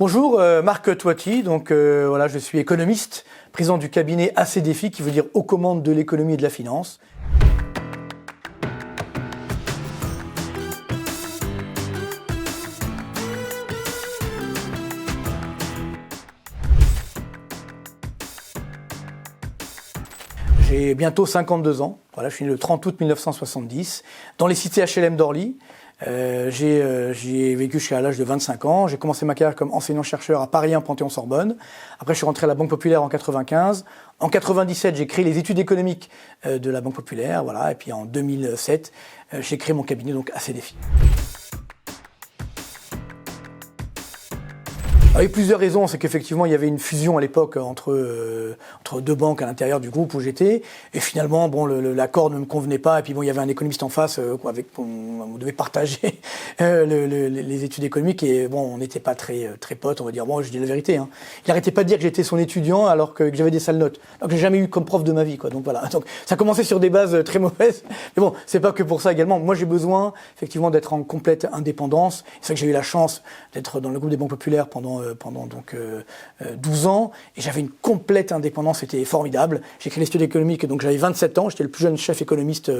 Bonjour, Marc Toiti, voilà, je suis économiste, président du cabinet ACDFI, qui veut dire aux commandes de l'économie et de la finance. J'ai bientôt 52 ans, voilà, je suis né le 30 août 1970, dans les cités HLM d'Orly. J'ai vécu jusqu'à l'âge de 25 ans. J'ai commencé ma carrière comme enseignant-chercheur à Paris 1 Panthéon-Sorbonne. Après, je suis rentré à la Banque Populaire en 95. En 97, j'ai créé les études économiques de la Banque Populaire, voilà. Et puis en 2007, j'ai créé mon cabinet, donc ACDFI. Avec plusieurs raisons, c'est qu'effectivement il y avait une fusion à l'époque entre deux banques à l'intérieur du groupe où j'étais, et finalement bon l'accord ne me convenait pas, et puis bon il y avait un économiste en face on devait partager les études économiques, et bon on n'était pas très potes, on va dire. Bon, je dis la vérité, hein. Il arrêtait pas de dire que j'étais son étudiant alors que j'avais des sales notes, donc j'ai jamais eu comme prof de ma vie, quoi. Donc voilà, donc ça commençait sur des bases très mauvaises, mais bon c'est pas que pour ça également. Moi j'ai besoin effectivement d'être en complète indépendance. C'est vrai que j'ai eu la chance d'être dans le groupe des banques populaires pendant 12 ans, et j'avais une complète indépendance, c'était formidable. J'ai créé les études économiques, donc j'avais 27 ans, j'étais le plus jeune chef économiste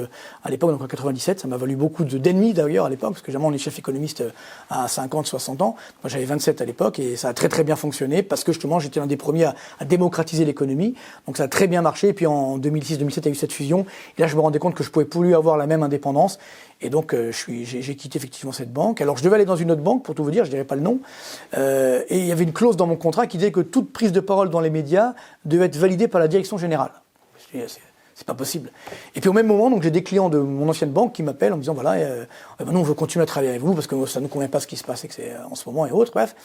à l'époque, donc en 97, ça m'a valu beaucoup d'ennemis d'ailleurs à l'époque, parce que généralement on est chef économiste à 50, 60 ans, moi j'avais 27 à l'époque, et ça a très bien fonctionné, parce que justement j'étais l'un des premiers à démocratiser l'économie, donc ça a très bien marché. Et puis en 2006-2007 il y a eu cette fusion, et là je me rendais compte que je pouvais plus avoir la même indépendance, et donc j'ai quitté effectivement cette banque. Alors je devais aller dans une autre banque, pour tout vous dire, je dirais pas le nom, et il y avait une clause dans mon contrat qui disait que toute prise de parole dans les médias devait être validée par la direction générale. C'est pas possible. Et puis au même moment, donc j'ai des clients de mon ancienne banque qui m'appellent en me disant voilà, nous on veut continuer à travailler avec vous parce que ça ne nous convient pas ce qui se passe en ce moment et autres, bref.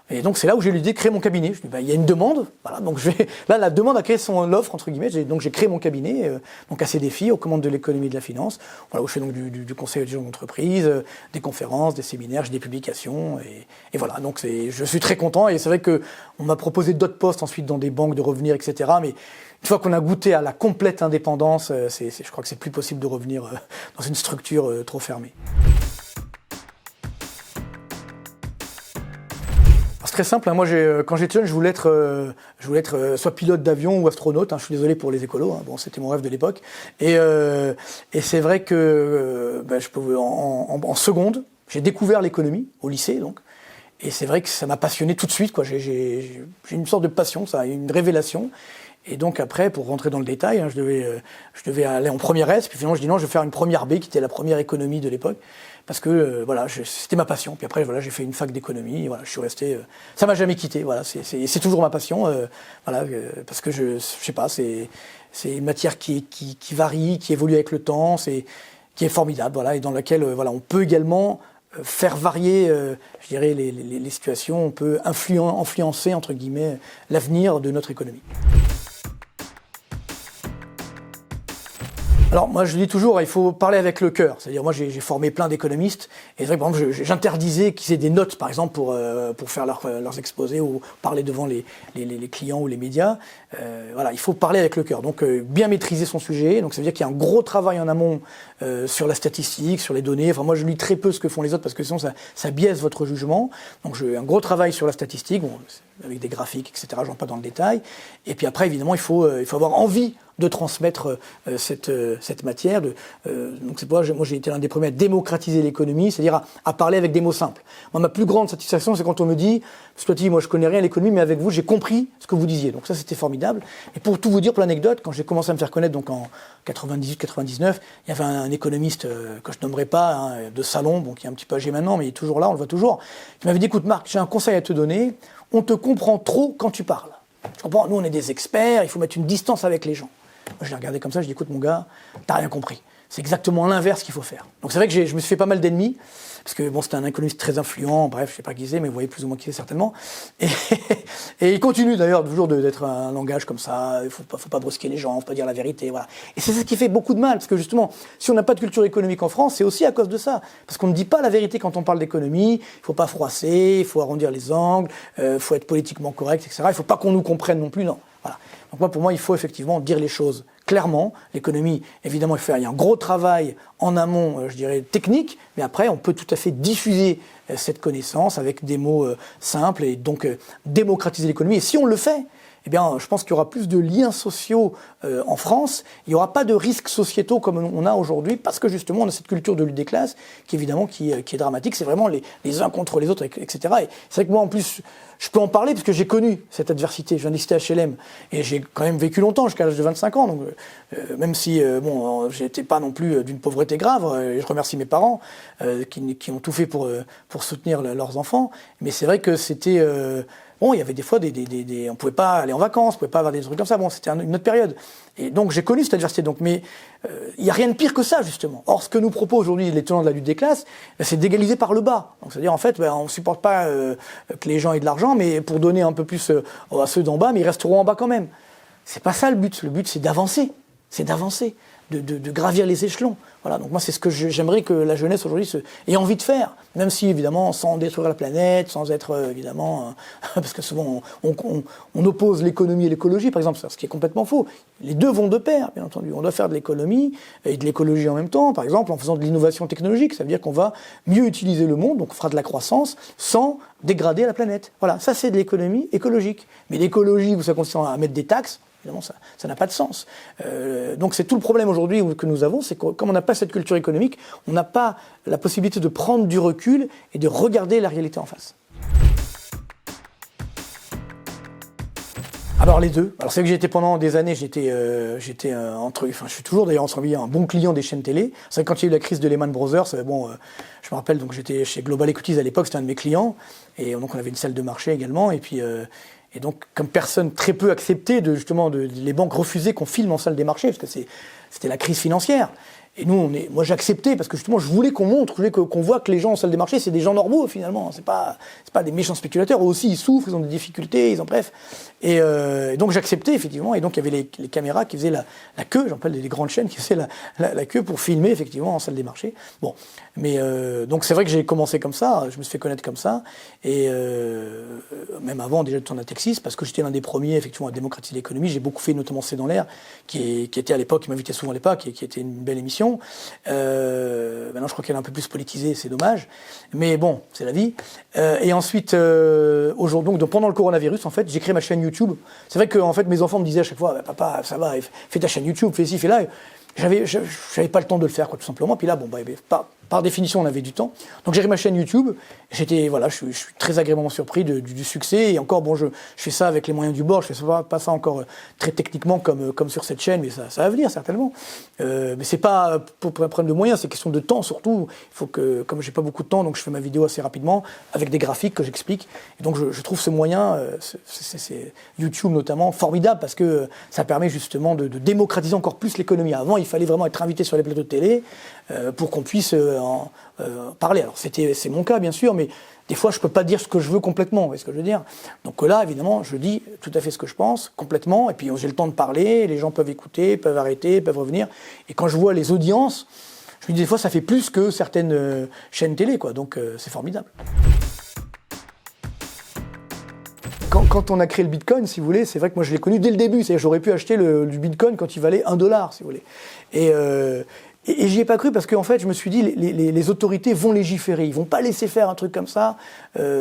Et donc c'est là où j'ai eu l'idée de créer mon cabinet. Je dis il y a une demande, voilà, donc là la demande a créé l'offre entre guillemets. Donc j'ai créé mon cabinet, donc ACDFI, aux commandes de l'économie et de la finance. Voilà, où je fais donc du conseil de gestion d'entreprise, des conférences, des séminaires, j'ai des publications, et voilà. Donc je suis très content, et c'est vrai que on m'a proposé d'autres postes ensuite dans des banques de revenir, etc. Mais une fois qu'on a goûté à la complète indépendance, je crois que c'est plus possible de revenir dans une structure trop fermée. C'est très simple, hein. Moi quand j'étais jeune, je voulais être soit pilote d'avion ou astronaute, hein. Je suis désolé pour les écolos, hein. Bon, c'était mon rêve de l'époque. Et c'est vrai que en seconde, j'ai découvert l'économie au lycée, donc. Et c'est vrai que ça m'a passionné tout de suite, quoi. J'ai une sorte de passion, ça, une révélation. Et donc après, pour rentrer dans le détail, hein, je devais aller en première S, puis finalement je dis non, je vais faire une première B, qui était la première économie de l'époque, parce que voilà, c'était ma passion. Puis après voilà, j'ai fait une fac d'économie, et voilà, je suis resté, ça m'a jamais quitté, voilà, c'est toujours ma passion, voilà, parce que je sais pas, c'est une matière qui varie, qui évolue avec le temps, qui est formidable, voilà, et dans laquelle voilà, on peut également faire varier, je dirais, les situations, on peut influencer entre guillemets l'avenir de notre économie. Alors moi je dis toujours, il faut parler avec le cœur. C'est-à-dire moi j'ai formé plein d'économistes, et c'est vrai que par exemple j'interdisais qu'ils aient des notes par exemple pour faire leurs exposés ou parler devant les clients ou les médias. Voilà, il faut parler avec le cœur. Donc bien maîtriser son sujet. Donc ça veut dire qu'il y a un gros travail en amont sur la statistique, sur les données. Enfin moi je lis très peu ce que font les autres parce que sinon ça biaise votre jugement. Donc j'ai un gros travail sur la statistique, bon, avec des graphiques, etc. Je ne rentre pas dans le détail. Et puis après évidemment il faut avoir envie de transmettre cette matière. Donc c'est pourquoi moi j'ai été l'un des premiers à démocratiser l'économie, c'est-à-dire à parler avec des mots simples. Moi, ma plus grande satisfaction, c'est quand on me dit, moi je connais rien à l'économie, mais avec vous j'ai compris ce que vous disiez. Donc ça c'était formidable. Et pour tout vous dire, pour l'anecdote, quand j'ai commencé à me faire connaître, donc en 98-99, il y avait un économiste que je nommerai pas, hein, de salon, bon, qui est un petit peu âgé maintenant, mais il est toujours là, on le voit toujours, qui m'avait dit écoute Marc, j'ai un conseil à te donner, on te comprend trop quand tu parles. Je comprends, nous on est des experts, il faut mettre une distance avec les gens. Moi, je l'ai regardé comme ça, je dis écoute mon gars, t'as rien compris. C'est exactement l'inverse qu'il faut faire. Donc c'est vrai que je me suis fait pas mal d'ennemis, parce que bon, c'était un économiste très influent, bref, je sais pas qui c'est, mais vous voyez plus ou moins qui c'est certainement. Et il continue d'ailleurs toujours d'être un langage comme ça, il faut pas brusquer les gens, faut pas dire la vérité, voilà. Et c'est ça qui fait beaucoup de mal, parce que justement, si on n'a pas de culture économique en France, c'est aussi à cause de ça. Parce qu'on ne dit pas la vérité quand on parle d'économie, il faut pas froisser, il faut arrondir les angles, il faut être politiquement correct, etc. Il faut pas qu'on nous comprenne non plus, non. Voilà. Donc pour moi, il faut effectivement dire les choses clairement. L'économie, évidemment, il y a un gros travail en amont, je dirais, technique, mais après, on peut tout à fait diffuser cette connaissance avec des mots simples et donc démocratiser l'économie. Et si on le fait, eh bien, je pense qu'il y aura plus de liens sociaux en France. Il n'y aura pas de risques sociétaux comme on a aujourd'hui, parce que justement, on a cette culture de lutte des classes qui, évidemment, qui est dramatique. C'est vraiment les uns contre les autres, etc. Et c'est vrai que moi, en plus, je peux en parler parce que j'ai connu cette adversité. Je viens d'XT HLM et j'ai quand même vécu longtemps, jusqu'à l'âge de 25 ans. Donc, même si, j'étais pas non plus d'une pauvreté grave, et je remercie mes parents qui ont tout fait pour soutenir leurs enfants. Mais c'est vrai que c'était... Bon, il y avait des fois on pouvait pas aller en vacances, on pouvait pas avoir des trucs comme ça. Bon, c'était une autre période. Et donc, j'ai connu cette adversité. Donc, mais il n'y a rien de pire que ça, justement. Or, ce que nous proposent aujourd'hui les tenants de la lutte des classes, c'est d'égaliser par le bas. Donc, c'est-à-dire, en fait, on ne supporte pas que les gens aient de l'argent, mais pour donner un peu plus à ceux d'en bas, mais ils resteront en bas quand même. C'est pas ça le but. Le but, c'est d'avancer. C'est d'avancer, de gravir les échelons. Voilà, donc moi, c'est ce que j'aimerais que la jeunesse aujourd'hui ait envie de faire, même si, évidemment, sans détruire la planète, sans être, évidemment, parce que souvent, on oppose l'économie et l'écologie, par exemple, ce qui est complètement faux. Les deux vont de pair, bien entendu. On doit faire de l'économie et de l'écologie en même temps, par exemple, en faisant de l'innovation technologique. Ça veut dire qu'on va mieux utiliser le monde, donc on fera de la croissance, sans dégrader la planète. Voilà, ça, c'est de l'économie écologique. Mais l'écologie, où ça consiste à mettre des taxes, évidemment, ça n'a pas de sens. Donc c'est tout le problème aujourd'hui que nous avons, c'est que comme on n'a pas cette culture économique, on n'a pas la possibilité de prendre du recul et de regarder la réalité en face. Alors les deux. Alors c'est vrai que j'étais pendant des années, je suis toujours d'ailleurs un bon client des chaînes télé. C'est vrai que quand il y a eu la crise de Lehman Brothers, je me rappelle, donc j'étais chez Global Equities à l'époque, c'était un de mes clients, et donc on avait une salle de marché également, et puis et donc, comme personne très peu acceptée, les banques refusaient qu'on filme en salle des marchés, parce que c'était la crise financière. Et nous, moi j'ai accepté, parce que justement, je voulais qu'on voit que les gens en salle des marchés, c'est des gens normaux, finalement. C'est pas des méchants spéculateurs. Eux aussi, ils souffrent, ils ont des difficultés, bref. Et donc j'acceptais, effectivement. Et donc, il y avait les caméras qui faisaient la queue, j'appelle les grandes chaînes, qui faisaient la queue pour filmer, effectivement, en salle des marchés. Bon. Mais donc, c'est vrai que j'ai commencé comme ça, je me suis fait connaître comme ça. Et même avant, déjà, de tourner à Texas, parce que j'étais l'un des premiers, effectivement, à démocratiser l'économie. J'ai beaucoup fait, notamment C'est dans l'air, qui était à l'époque, qui m'invitait souvent à l'époque, et qui était une belle émission. Maintenant, je crois qu'elle est un peu plus politisée, c'est dommage. Mais bon, c'est la vie. Et ensuite, aujourd'hui, donc pendant le coronavirus, en fait, j'ai créé ma chaîne YouTube. C'est vrai que, en fait, mes enfants me disaient à chaque fois, papa, ça va, fais ta chaîne YouTube, fais ci, fais là. J'avais pas le temps de le faire, quoi, tout simplement. Puis là, par définition, on avait du temps. Donc j'ai créé ma chaîne YouTube. Je suis très agréablement surpris du succès. Et encore, je fais ça avec les moyens du bord. Je fais pas ça encore très techniquement comme sur cette chaîne, mais ça va venir certainement. Mais c'est pas pour un problème de moyens, c'est question de temps surtout. Il faut que, comme j'ai pas beaucoup de temps, donc je fais ma vidéo assez rapidement avec des graphiques que j'explique. Et donc je trouve ce moyen, c'est YouTube notamment, formidable parce que ça permet justement de démocratiser encore plus l'économie. Avant, il fallait vraiment être invité sur les plateaux de télé pour qu'on puisse en parler. Alors c'est mon cas bien sûr, mais des fois je peux pas dire ce que je veux complètement, vous voyez ce que je veux dire. Donc là évidemment je dis tout à fait ce que je pense complètement, et puis j'ai le temps de parler, les gens peuvent écouter, peuvent arrêter, peuvent revenir. Et quand je vois les audiences, je me dis des fois ça fait plus que certaines chaînes télé, quoi. Donc c'est formidable. Quand on a créé le Bitcoin, si vous voulez, c'est vrai que moi je l'ai connu dès le début. C'est-à-dire j'aurais pu acheter du Bitcoin quand il valait $1, si vous voulez. Et j'y ai pas cru parce qu'en fait, je me suis dit, les autorités vont légiférer. Ils vont pas laisser faire un truc comme ça,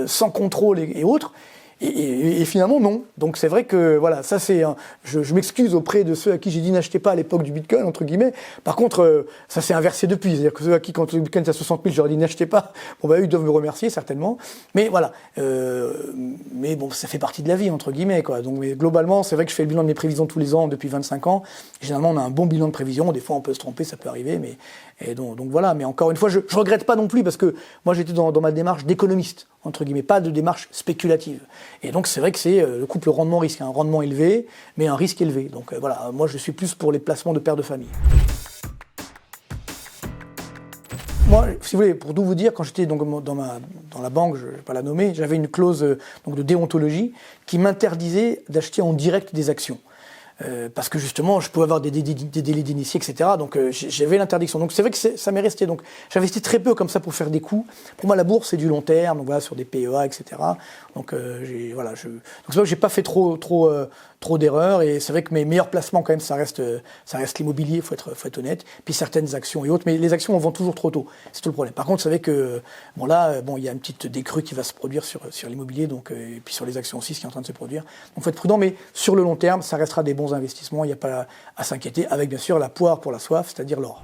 sans contrôle et autres. Et finalement, non. Donc c'est vrai que, voilà, ça c'est... Je m'excuse auprès de ceux à qui j'ai dit n'achetez pas à l'époque du Bitcoin, entre guillemets. Par contre, ça s'est inversé depuis. C'est-à-dire que ceux à qui, quand le Bitcoin est à 60 000, j'aurais dit n'achetez pas. Bon, eux, ils doivent me remercier, certainement. Mais voilà. Mais bon, ça fait partie de la vie, entre guillemets, quoi. Donc, mais globalement, c'est vrai que je fais le bilan de mes prévisions tous les ans depuis 25 ans. Et généralement, on a un bon bilan de prévision. Des fois, on peut se tromper, ça peut arriver. Donc voilà. Mais encore une fois, je regrette pas non plus parce que moi, j'étais dans ma démarche d'économiste, entre guillemets, pas de démarche spéculative. Et donc, c'est vrai que c'est le couple rendement-risque, un rendement élevé, mais un risque élevé. Donc voilà, moi, je suis plus pour les placements de pères de famille. Moi, si vous voulez, pour tout vous dire, quand j'étais dans la banque, je ne vais pas la nommer, j'avais une clause de déontologie qui m'interdisait d'acheter en direct des actions. parce que justement, je pouvais avoir des délits d'initié, etc. Donc j'avais l'interdiction. Donc c'est vrai que ça m'est resté. Donc j'investis très peu comme ça pour faire des coups. Pour moi, la bourse, c'est du long terme, donc voilà, sur des PEA, etc. Donc donc c'est vrai que j'ai pas fait trop d'erreurs, et c'est vrai que mes meilleurs placements quand même, ça reste l'immobilier, faut être honnête, puis certaines actions et autres, mais les actions on vend toujours trop tôt, c'est tout le problème. Par contre, c'est vrai que il y a une petite décrue qui va se produire sur l'immobilier, donc et puis sur les actions aussi, ce qui est en train de se produire. Donc faut être prudent, mais sur le long terme, ça restera des bons investissements, il n'y a pas à s'inquiéter, avec bien sûr la poire pour la soif, c'est-à-dire l'or.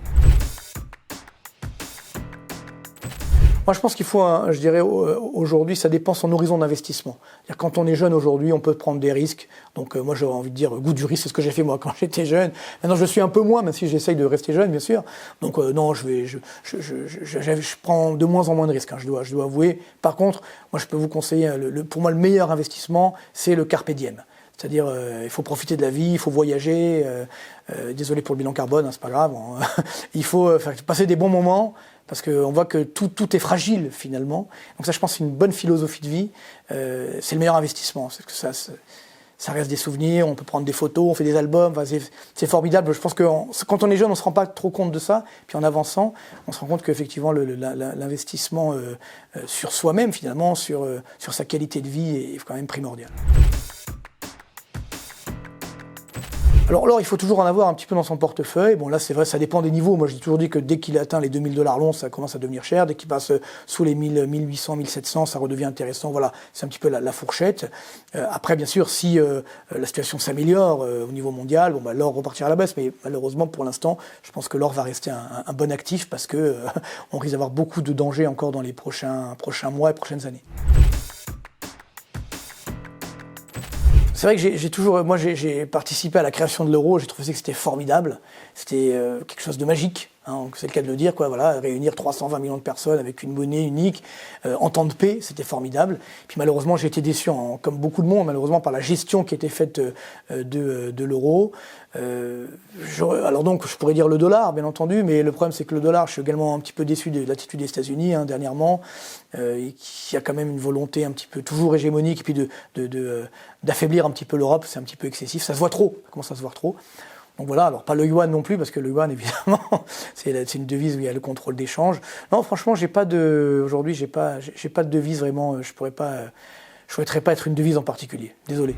Moi, je pense qu'il faut, je dirais, aujourd'hui, ça dépend de son horizon d'investissement. C'est-à-dire, quand on est jeune aujourd'hui, on peut prendre des risques. Donc, moi, j'ai envie de dire, goût du risque, c'est ce que j'ai fait moi quand j'étais jeune. Maintenant, je suis un peu moins, même si j'essaye de rester jeune, bien sûr. Donc, non, je prends de moins en moins de risques, hein, je dois avouer. Par contre, moi, je peux vous conseiller, pour moi, le meilleur investissement, c'est le carpe diem. C'est-à-dire, il faut profiter de la vie, il faut voyager. Désolé pour le bilan carbone, hein, c'est pas grave. Il faut passer des bons moments, parce qu'on voit que tout est fragile finalement. Donc ça, je pense, c'est une bonne philosophie de vie. C'est le meilleur investissement. Parce que ça reste des souvenirs, on peut prendre des photos, on fait des albums. Enfin, c'est formidable. Je pense que quand on est jeune, on ne se rend pas trop compte de ça. Puis en avançant, on se rend compte qu'effectivement, l'investissement sur soi-même, finalement, sur sa qualité de vie est quand même primordial. Alors, il faut toujours en avoir un petit peu dans son portefeuille. Bon, là, c'est vrai, ça dépend des niveaux. Moi, j'ai toujours dit que dès qu'il atteint les 2000 $ l'once, ça commence à devenir cher. Dès qu'il passe sous les 1000, 1800, 1700, ça redevient intéressant. Voilà, c'est un petit peu la fourchette. Après, bien sûr, si la situation s'améliore au niveau mondial, l'or repartira à la baisse. Mais malheureusement, pour l'instant, je pense que l'or va rester un bon actif, parce que on risque d'avoir beaucoup de dangers encore dans les prochains mois et prochaines années. C'est vrai que j'ai participé à la création de l'euro, j'ai trouvé que c'était formidable, c'était quelque chose de magique, hein, c'est le cas de le dire, quoi, voilà, réunir 320 millions de personnes avec une monnaie unique, en temps de paix, c'était formidable. Puis malheureusement, j'ai été déçu, comme beaucoup de monde, malheureusement, par la gestion qui était faite de l'euro. Alors donc, je pourrais dire le dollar, bien entendu, mais le problème, c'est que le dollar, je suis également un petit peu déçu de l'attitude des États-Unis, hein, dernièrement, et qui a quand même une volonté un petit peu toujours hégémonique, et puis d'affaiblir un petit peu l'Europe. C'est un petit peu excessif, ça se voit trop, ça commence à se voir trop. Donc voilà, alors pas le yuan non plus, parce que le yuan, évidemment, c'est une devise où il y a le contrôle d'échange. Non, franchement, aujourd'hui, j'ai pas de devise vraiment, je souhaiterais pas être une devise en particulier. Désolé.